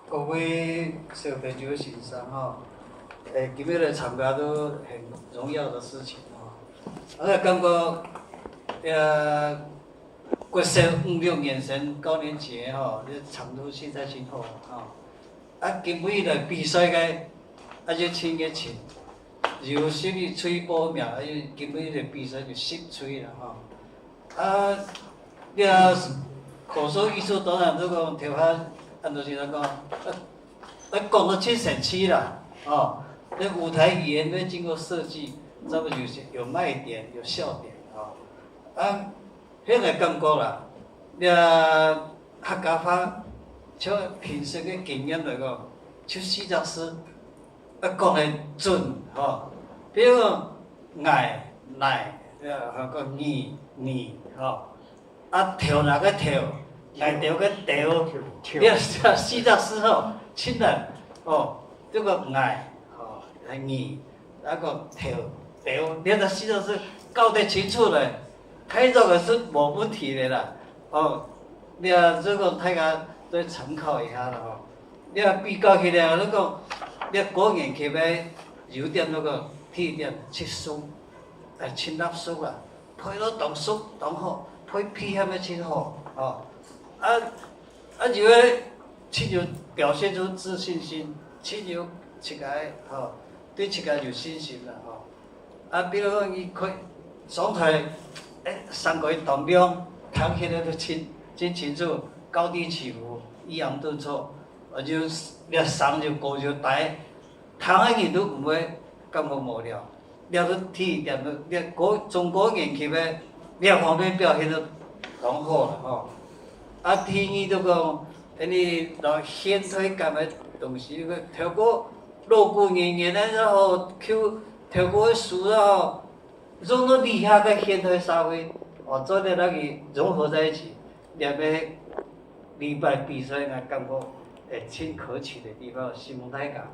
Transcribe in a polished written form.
各位小朋友先生吼，今日来参加都很荣耀的事情吼。我感觉，国小5、6年生9年级吼，你程度实在真好吼。今尾来比赛个，就请个请，由12吹报名，今尾来比赛就10吹啦吼。口说艺术当然这个调下。按照先生讲，讲到7省7啦，那舞台语言要经过设计，这么就是有卖点、有笑点，迄个感觉啦，客家话，像平时个经验来讲，像四则诗，讲得准，比如讲爱、乃，个你，跳哪个跳？来调个调，你4则诗吼，亲人这个爱你，那个调，你这4则诗搞得清楚嘞，开作个是无问题的啦。你这个大家再参考一下啦吼。你比较起来，你讲你高年级要有点那个提点七书，亲纳书啦，配到读书读好，配批还要真好就要亲像表现出自信心，亲像自家对自家有信心啦比如讲伊开上台3个月当兵，看起来都真清楚，高低起伏，抑扬顿挫，就你上就高就低，看个人都唔会感觉无聊。了到体验到，中高年级的两方面表现得拢好啦第二就讲，你让现代感的东西，透过锣鼓圆圆的，然后透过书融入底下个现代社会，做的那个融合在一起，两边礼拜比赛，我感觉真可取的地方，希望大家